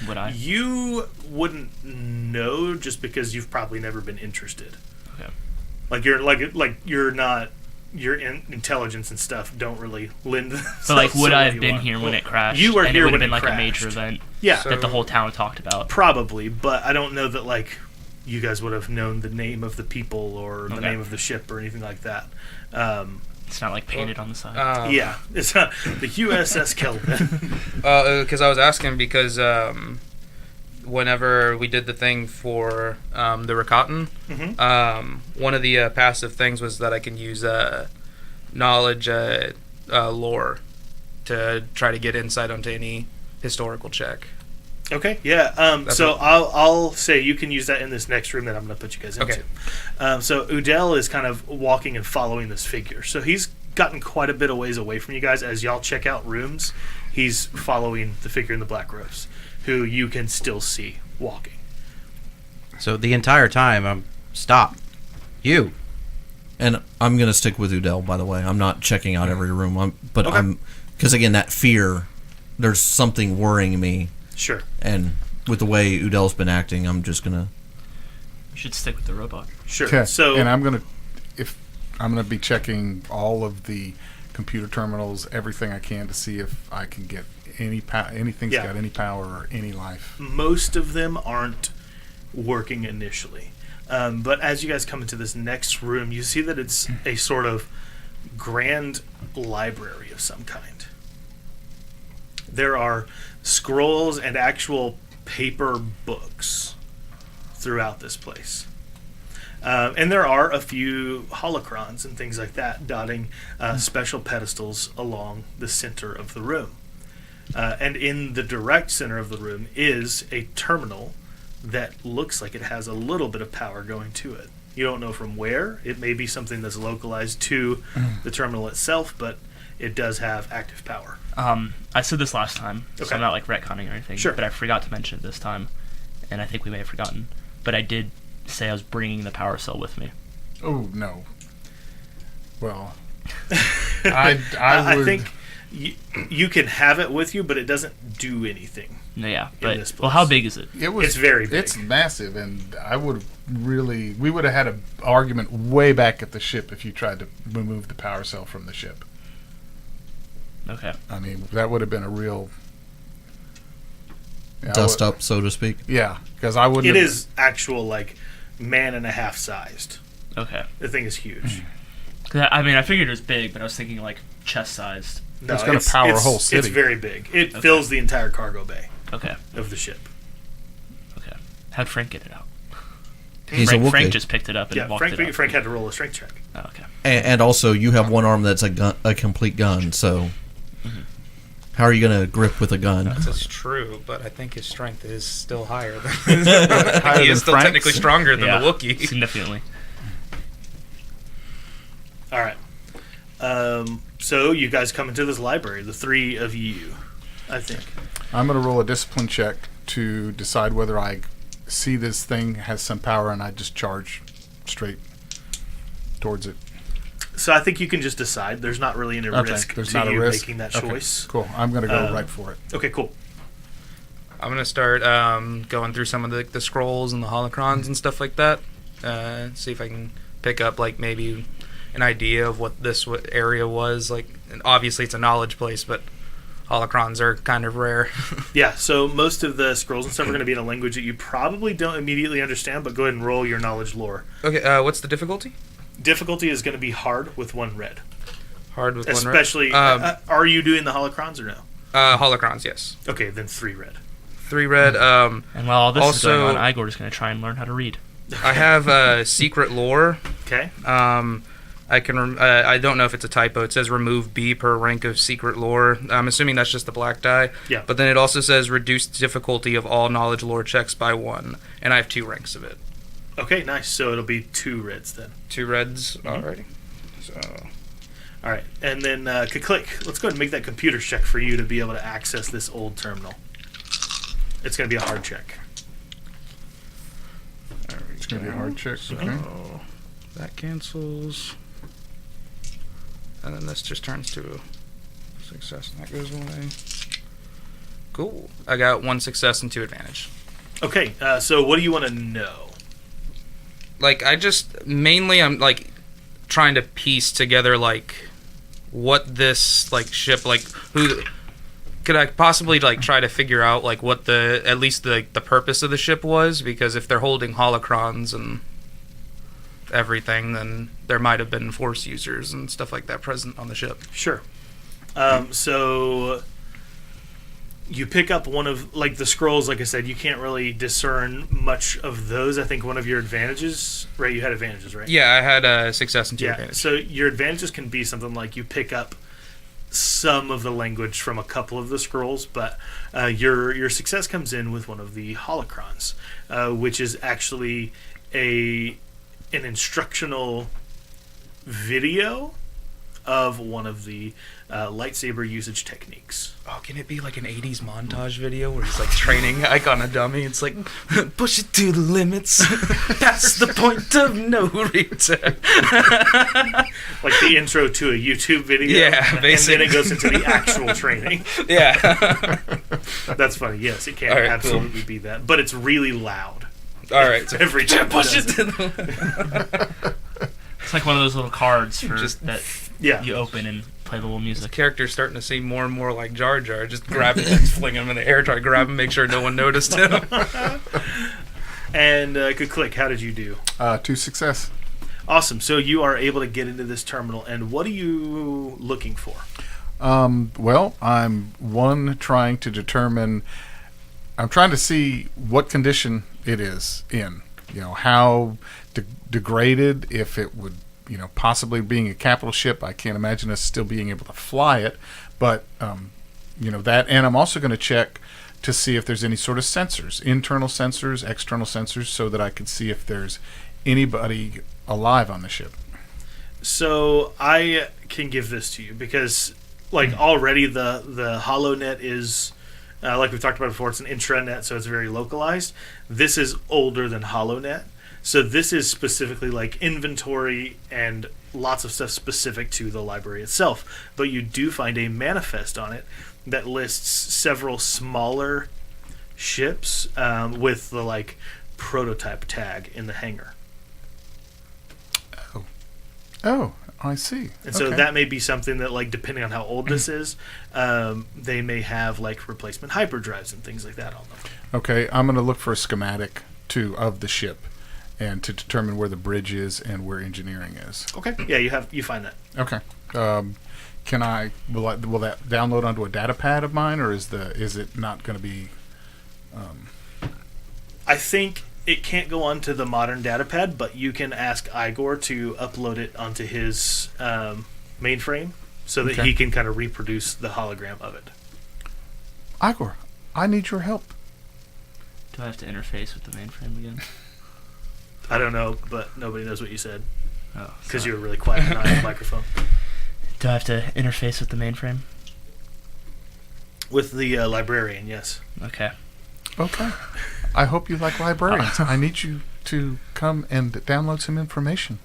Would I? You wouldn't know just because you've probably never been interested. Okay. Like you're not. Your intelligence and stuff don't really lend. So like, would so I what have you been want. here when it crashed? You were and here it would when have been it like a major crashed. event Yeah, that the whole town talked about. probably, but I don't know that like you guys would have known the name of the people or the Okay. name of the ship or anything like that. It's not like painted on the side. Yeah, it's not the USS Kelvin. Because I was asking because whenever we did the thing for the Rakatan, one of the passive things was that I can use knowledge lore to try to get insight onto any historical check. Okay, yeah. That's So what- I'll say you can use that in this next room that I'm going to put you guys into. Okay. So Udel is kind of walking and following this figure. So he's gotten quite a bit of ways away from you guys. As y'all check out rooms, he's following the figure in the black robes, who you can still see walking. So the entire time, I'm stop. You. And I'm gonna stick with Udel. By the way, I'm not checking out every room. Okay. I'm because again that fear. There's something worrying me, Sure. and with the way Udel's been acting, I'm just gonna. You should stick with the robot. Sure. Okay. So and I'm gonna be checking all of the computer terminals, everything I can to see if I can get anything's Yeah. got any power or any life. most of them aren't working initially. But as you guys come into this next room, you see that it's a sort of grand library of some kind. There are scrolls and actual paper books throughout this place. And there are a few holocrons and things like that dotting special pedestals along the center of the room. And in the direct center of the room is a terminal that looks like it has a little bit of power going to it. You don't know from where. It may be something that's localized to the terminal itself, but it does have active power. I said this last time, so Okay. I'm not like retconning or anything. Sure. But I forgot to mention it this time, and I think we may have forgotten. But I did say I was bringing the power cell with me. Oh no. Well, I I would. think you can have it with you, but it doesn't do anything. Yeah, but this place. well, how big is it? It's very big. It's massive, and we would have had an argument way back at the ship if you tried to remove the power cell from the ship. Okay. I mean, that would have been a real Dust up, so to speak. Yeah, because I wouldn't. It have, is actual like man and a half sized. Okay. The thing is huge. 'Cause I mean, I figured it was big, but I was thinking like chest sized. No, It's gonna power a whole city. It's very big. It fills the entire cargo bay Okay. of the ship. Okay. How'd Frank get it out? He's Frank, a Frank Wookiee. just picked it up and Yeah, walked it out. Frank had to roll a strength check. Oh, okay. And also, you have one arm that's a complete gun, so how are you going to grip with a gun? That's true, but I think his strength is still higher than Higher he than is still Frank's? technically stronger than Yeah, the Wookiee. significantly. All right. So you guys come into this library, the three of you, I think. I'm going to roll a discipline check to decide whether I see this thing has some power and I just charge straight towards it. So I think you can just decide. There's not really any Okay, risk there's to not a you risk. making that Okay, choice. Cool. I'm going to go right for it. Okay, cool. I'm gonna start going through some of the scrolls and the holocrons and stuff like that. See if I can pick up like maybe an idea of what this area was like. And obviously, it's a knowledge place, but holocrons are kind of rare. Yeah, so most of the scrolls and stuff are going to be in a language that you probably don't immediately understand, but go ahead and roll your knowledge lore. Okay, what's the difficulty? Difficulty is going to be hard with 1 red. Hard with one Especially, red. are you doing the holocrons or no? Holocrons, yes. Okay, then 3 red. 3 red. And while all this is Also- going on, Igor is going to try and learn how to read. I have secret lore. Okay. I can. I don't know if it's a typo. It says remove B per rank of secret lore. I'm assuming that's just the black die. Yeah. But then it also says reduce difficulty of all knowledge lore checks by 1, and I have 2 ranks of it. Okay, nice. So it'll be 2 reds then. 2 reds already. So All right, and then click. Let's go ahead and make that computer check for you to be able to access this old terminal. It's going to be a hard check. It's going to be a hard check. Okay. so that cancels, and then this just turns to a success, and that goes away. Cool. I got 1 success and 2 advantage. Okay, so what do you want to know? Like I'm like trying to piece together like what this like ship like who could I possibly like try to figure out like what the at least the purpose of the ship was, because if they're holding holocrons and everything, then there might have been force users and stuff like that present on the ship. Sure. So you pick up one of like the scrolls. Like I said, you can't really discern much of those. I think one of your advantages, right? You had advantages, right? Yeah, I had success and 2 Yeah. advantage. So your advantages can be something like you pick up some of the language from a couple of the scrolls, but your success comes in with one of the holocrons, which is actually an instructional video of one of the lightsaber usage techniques. Oh, can it be like an 80s montage video where he's like training like on a dummy? It's like, push it to the limits, past the point of no return. Like the intro to a YouTube video. Yeah, basically. And then it goes into the actual training. Yeah. That's funny. Yes, it can All right, absolutely be that. But it's really loud. All right. So Every time it push does it to the It's like one of those little cards for Just- that Yeah. you open and play the little music. character's starting to seem more and more like Jar Jar. Just grabbing him, fling him in the air, try to grab him, make sure no one noticed him. And good click. How did you do? 2 success. Awesome. So you are able to get into this terminal. And what are you looking for? Well, I'm trying to determine. I'm trying to see what condition it is in. You know, how degraded, if it would, you know, possibly being a capital ship. I can't imagine us still being able to fly it, but you know that. And I'm also going to check to see if there's any sort of sensors, internal sensors, external sensors, so that I can see if there's anybody alive on the ship. So I can give this to you because, like, already the HoloNet is, like we've talked about before, it's an intranet, so it's very localized. This is older than HoloNet. So this is specifically like inventory and lots of stuff specific to the library itself. But you do find a manifest on it that lists several smaller ships with the like prototype tag in the hangar. Oh, I see. And so Okay. that may be something that, like, depending on how old this is, they may have like replacement hyperdrives and things like that on them. Okay, I'm going to look for a schematic of the ship, and to determine where the bridge is and where engineering is. Okay. Yeah, you find that. Okay. Will that download onto a data pad of mine, or is it not going to be? I think it can't go onto the modern data pad, but you can ask Igor to upload it onto his mainframe so that Okay. he can kind of reproduce the hologram of it. Igor, I need your help. Do I have to interface with the mainframe again? I don't know, but nobody knows what you said Oh, because sorry. you were really quiet behind the microphone. Do I have to interface with the mainframe? With the librarian, yes. Okay. Okay. I hope you like librarians. I need you to come and download some information.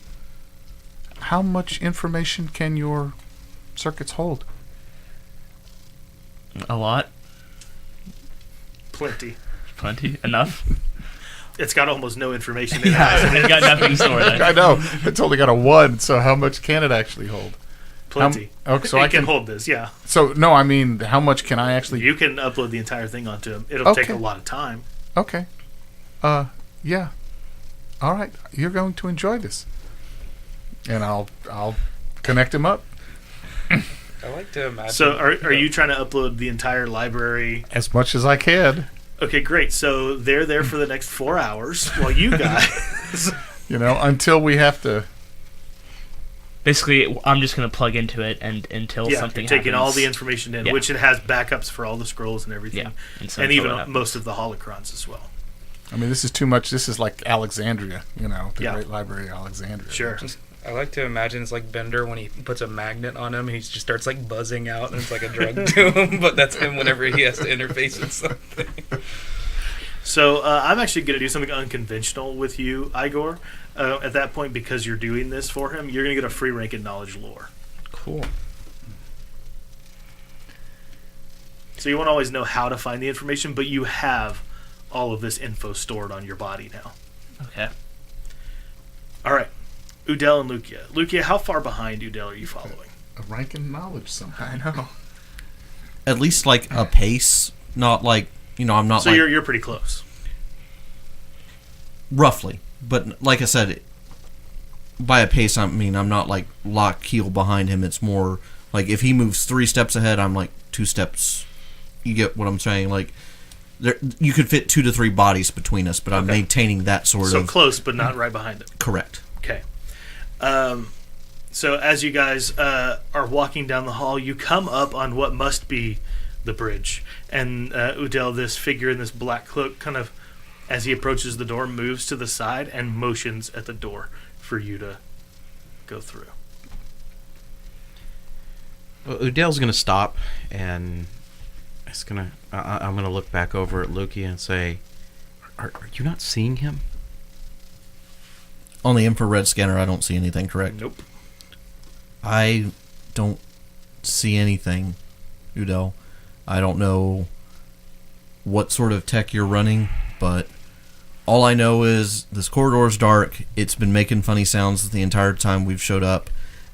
How much information can your circuits hold? A lot. Plenty. Plenty. Enough. It's got almost no information in it. I got nothing stored. I know. It's only got a 1, so how much can it actually hold? Plenty. So it I can hold this, yeah. So, no, I mean, how much can I actually... You can upload the entire thing onto him. It'll take Okay. a lot of time. Okay. Yeah. All right. You're going to enjoy this. And I'll connect him up. I like to imagine. So are you trying to upload the entire library? As much as I can. Okay, great. So they're there for the next 4 hours while you guys... Until we have to... Basically, I'm just going to plug into it and until yeah, something you're taking happens. all the information in, Yeah. which it has backups for all the scrolls and everything. Yeah. So And until even that happens. most of the holocrons as well. I mean, this is too much. This is like Alexandria, the Yeah. Great Library of Alexandria. Sure. I like to imagine it's like Bender when he puts a magnet on him, he just starts like buzzing out, and it's like a drug to him. But that's him whenever he has to interface with something. So I'm actually going to do something unconventional with you, Igor. At that point, because you're doing this for him, you're going to get a free rank in knowledge lore. Cool. So you won't always know how to find the information, but you have all of this info stored on your body now. Okay. All right. Udel and Lucia. Lucia, how far behind Udel are you following? A rank in knowledge somehow. I know. At least like a pace, not like I'm not So like you're pretty close. roughly, but like I said, by a pace I mean I'm not like lock heel behind him. It's more like if he moves 3 steps ahead, I'm like 2 steps. You get what I'm saying? Like you could fit 2 to 3 bodies between us, but I'm Okay. maintaining that sort So of close, but not right behind him. correct. Okay. So as you guys are walking down the hall, you come up on what must be the bridge. And Udel, this figure in this black cloak, kind of, as he approaches the door, moves to the side and motions at the door for you to go through. Well, Udel's going to stop, and I'm going to look back over at Luki and say, are you not seeing him? On the infrared scanner, I don't see anything. Correct. Nope. I don't see anything, Udel. I don't know what sort of tech you're running, but all I know is this corridor's dark. It's been making funny sounds the entire time we've showed up,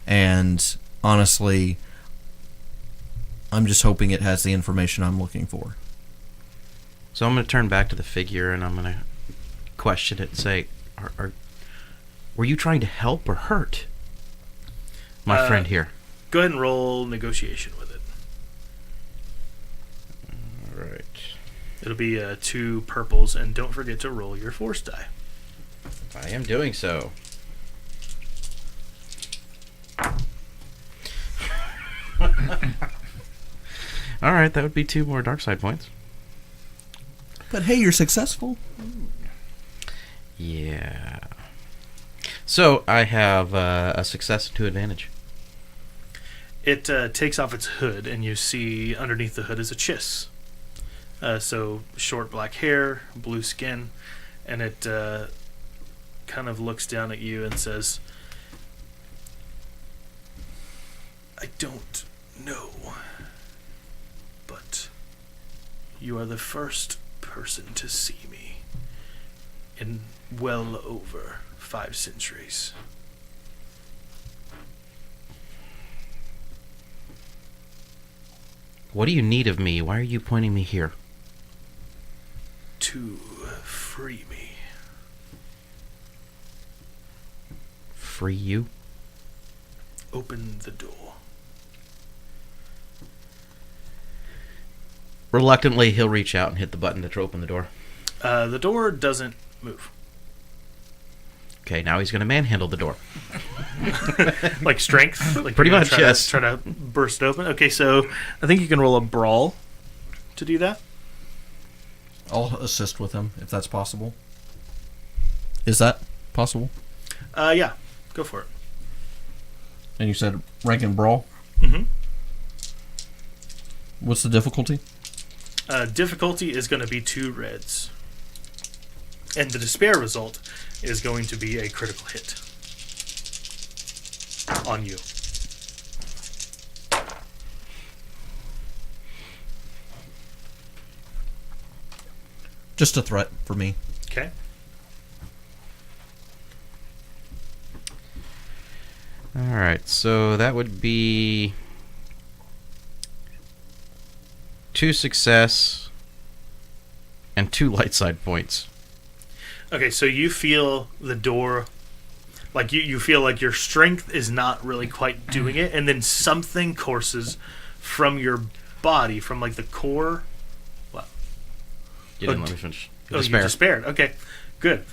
and honestly, I'm just hoping it has the information I'm looking for. So I'm going to turn back to the figure, and I'm going to question it and say, were you trying to help or hurt my friend here? Go ahead and roll negotiation with it. All right. It'll be 2 purples, and don't forget to roll your force die. I am doing so. All right, that would be 2 more dark side points. But hey, you're successful. Yeah. So I have a success and 2 advantage. It takes off its hood, and you see underneath the hood is a chiss. So short black hair, blue skin, and it kind of looks down at you and says, I don't know, but you are the first person to see me in well over 5 centuries. What do you need of me? Why are you pointing me here? To free me. Free you? Open the door. Reluctantly, he'll reach out and hit the button to open the door. The door doesn't move. Okay, now he's going to manhandle the door. Like strength? Like Pretty you're gonna much, yes. Try to burst it open. Okay, so I think you can roll a brawl to do that. I'll assist with him if that's possible. Is that possible? Yeah, go for it. And you said rank and brawl? Mm-hmm. What's the difficulty? Difficulty is going to be 2 reds. And the despair result is going to be a critical hit on you. Just a threat for me. Okay. Alright, so that would be 2 success and 2 light side points. Okay, so you feel the door, like you feel like your strength is not really quite doing it, and then something courses from your body, from like the core. What? You didn't let me finish. Oh, you despaired. Okay, good.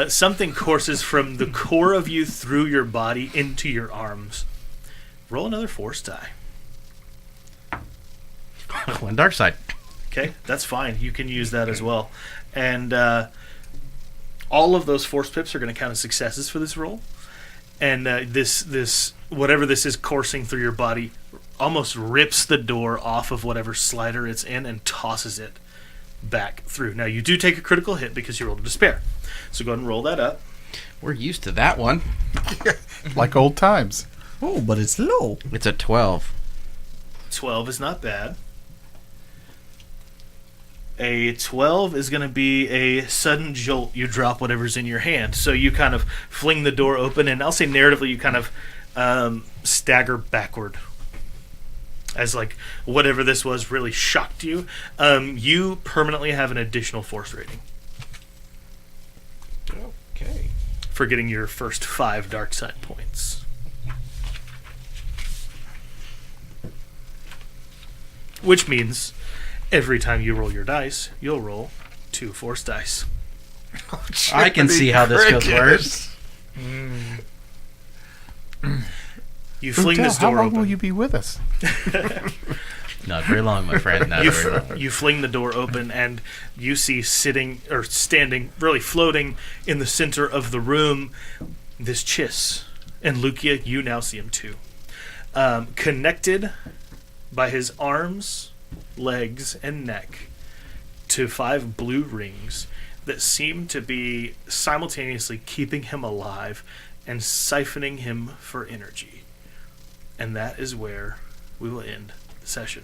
Something courses from the core of you through your body into your arms. Roll another force die. 1 dark side. Okay, that's fine. You can use that as well. And all of those force pips are going to count as successes for this roll. And this whatever this is coursing through your body almost rips the door off of whatever slider it's in and tosses it back through. Now, you do take a critical hit because you rolled a despair. So go ahead and roll that up. We're used to that one. Like old times. Oh, but it's low. It's a 12. 12 is not bad. A 12 is going to be a sudden jolt. You drop whatever's in your hand. So you kind of fling the door open, and I'll say narratively you kind of stagger backward. As like whatever this was really shocked you. You permanently have an additional force rating. Okay. For getting your first 5 dark side points. Which means every time you roll your dice, you'll roll 2 force dice. I can see how this goes worse. You fling this How door long open. will you be with us? Not very long, my friend. Not very long. You fling the door open, and you see standing, really floating in the center of the room, this Chiss. And Lukia, you now see him too. Connected by his arms, legs, and neck to 5 blue rings that seem to be simultaneously keeping him alive and siphoning him for energy. And that is where we will end the session.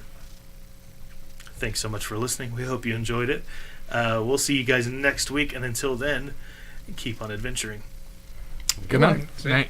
Thanks so much for listening. We hope you enjoyed it. We'll see you guys next week, and until then, keep on adventuring. Good night. Night.